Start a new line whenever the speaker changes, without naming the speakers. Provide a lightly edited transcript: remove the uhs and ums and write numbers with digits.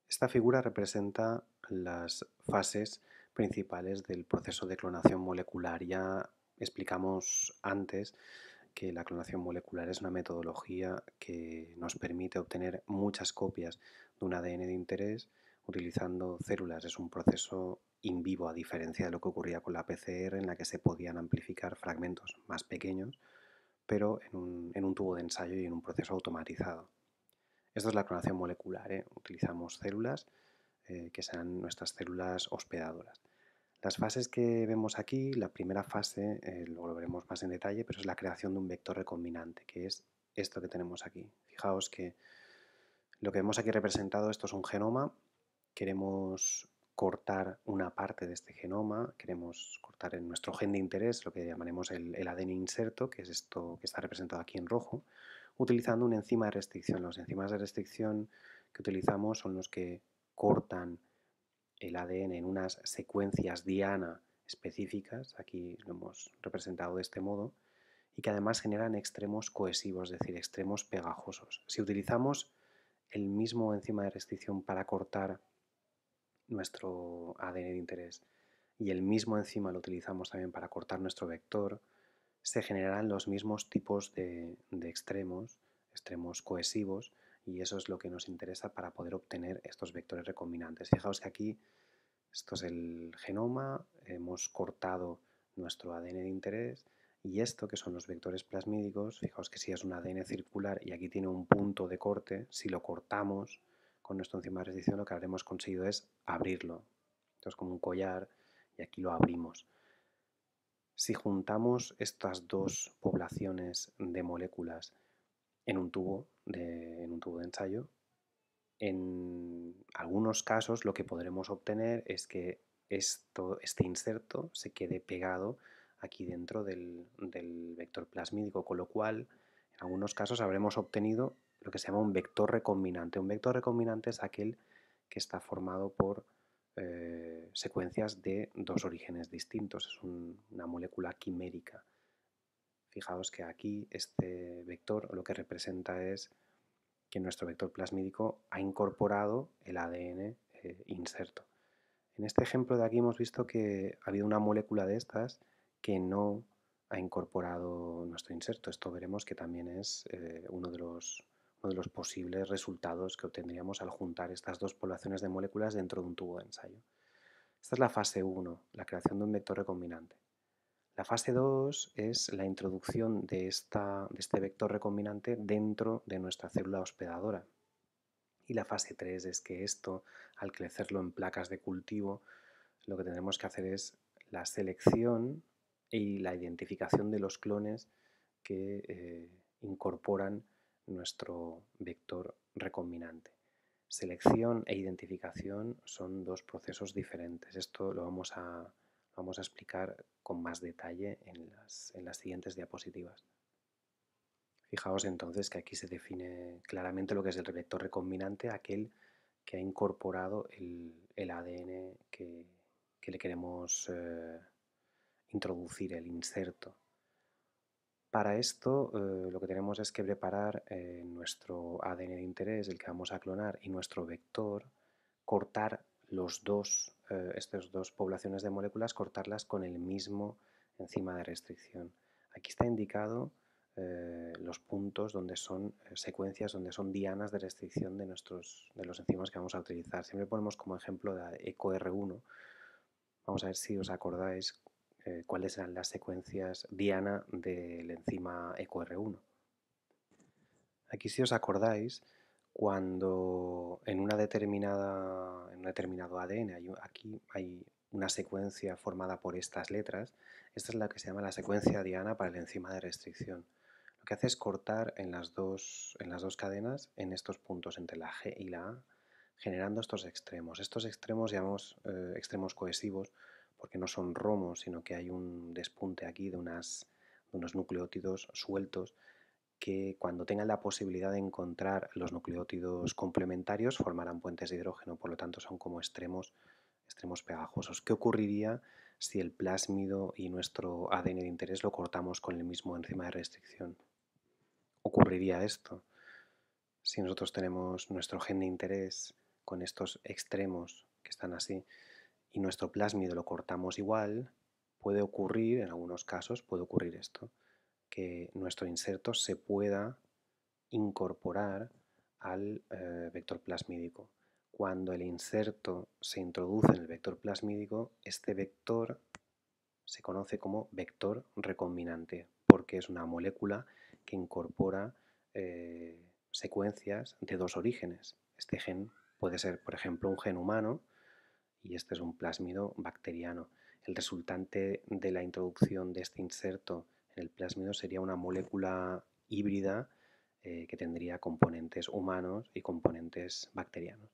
Esta figura representa las fases principales del proceso de clonación molecular. Ya explicamos antes que la clonación molecular es una metodología que nos permite obtener muchas copias de un ADN de interés utilizando células. Es un proceso in vivo, a diferencia de lo que ocurría con la PCR, en la que se podían amplificar fragmentos más pequeños, pero en un tubo de ensayo y en un proceso automatizado. Esto es la clonación molecular, ¿eh? Utilizamos células que serán nuestras células hospedadoras. Las fases que vemos aquí, la primera fase, luego lo veremos más en detalle, pero es la creación de un vector recombinante, que es esto que tenemos aquí. Fijaos que lo que vemos aquí representado, esto es un genoma, queremos cortar una parte de este genoma, queremos cortar en nuestro gen de interés, lo que llamaremos el ADN inserto, que es esto que está representado aquí en rojo, utilizando una enzima de restricción. Los enzimas de restricción que utilizamos son los que cortan el ADN en unas secuencias diana específicas, aquí lo hemos representado de este modo, y que además generan extremos cohesivos, es decir, extremos pegajosos. Si utilizamos el mismo enzima de restricción para cortar nuestro ADN de interés y el mismo enzima lo utilizamos también para cortar nuestro vector, se generarán los mismos tipos de extremos cohesivos, y eso es lo que nos interesa para poder obtener estos vectores recombinantes. Fijaos que aquí esto es el genoma, hemos cortado nuestro ADN de interés y esto que son los vectores plasmídicos, fijaos que si es un ADN circular y aquí tiene un punto de corte, si lo cortamos con nuestro enzima de restricción lo que habremos conseguido es abrirlo. Esto es como un collar y aquí lo abrimos. Si juntamos estas dos poblaciones de moléculas en un tubo de ensayo, en algunos casos lo que podremos obtener es que este inserto se quede pegado aquí dentro del vector plasmídico, con lo cual en algunos casos habremos obtenido lo que se llama un vector recombinante. Un vector recombinante es aquel que está formado por secuencias de dos orígenes distintos, es una molécula quimérica. Fijaos que aquí este vector lo que representa es que nuestro vector plasmídico ha incorporado el ADN inserto. En este ejemplo de aquí hemos visto que ha habido una molécula de estas que no ha incorporado nuestro inserto. Esto veremos que también es uno de los posibles resultados que obtendríamos al juntar estas dos poblaciones de moléculas dentro de un tubo de ensayo. Esta es la fase 1, la creación de un vector recombinante. La fase 2 es la introducción de este vector recombinante dentro de nuestra célula hospedadora. Y la fase 3 es que esto, al crecerlo en placas de cultivo, lo que tendremos que hacer es la selección y la identificación de los clones que incorporan nuestro vector recombinante. Selección e identificación son dos procesos diferentes. Esto lo vamos a explicar con más detalle en las siguientes diapositivas. Fijaos entonces que aquí se define claramente lo que es el vector recombinante, aquel que ha incorporado el ADN que le queremos introducir, el inserto. Para esto lo que tenemos es que preparar nuestro ADN de interés, el que vamos a clonar, y nuestro vector, cortar estas dos poblaciones de moléculas, cortarlas con el mismo enzima de restricción. Aquí está indicado los puntos donde son secuencias, donde son dianas de restricción de los enzimas que vamos a utilizar. Siempre ponemos como ejemplo la EcoR1. Vamos a ver si os acordáis cuáles eran las secuencias diana del enzima EcoR1. Aquí, si os acordáis, cuando en un determinado ADN aquí hay una secuencia formada por estas letras, esta es la que se llama la secuencia diana para el enzima de restricción. Lo que hace es cortar en las dos cadenas, en estos puntos entre la G y la A, generando estos extremos. Estos extremos llamamos extremos cohesivos porque no son romos, sino que hay un despunte aquí de unos nucleótidos sueltos que, cuando tengan la posibilidad de encontrar los nucleótidos complementarios, formarán puentes de hidrógeno. Por lo tanto, son como extremos pegajosos. ¿Qué ocurriría si el plásmido y nuestro ADN de interés lo cortamos con el mismo enzima de restricción? Ocurriría esto. Si nosotros tenemos nuestro gen de interés con estos extremos que están así y nuestro plásmido lo cortamos igual, puede ocurrir, en algunos casos, puede ocurrir esto, que nuestro inserto se pueda incorporar al vector plasmídico. Cuando el inserto se introduce en el vector plasmídico, este vector se conoce como vector recombinante, porque es una molécula que incorpora secuencias de dos orígenes. Este gen puede ser, por ejemplo, un gen humano y este es un plásmido bacteriano. El resultante de la introducción de este inserto en el plásmido sería una molécula híbrida que tendría componentes humanos y componentes bacterianos.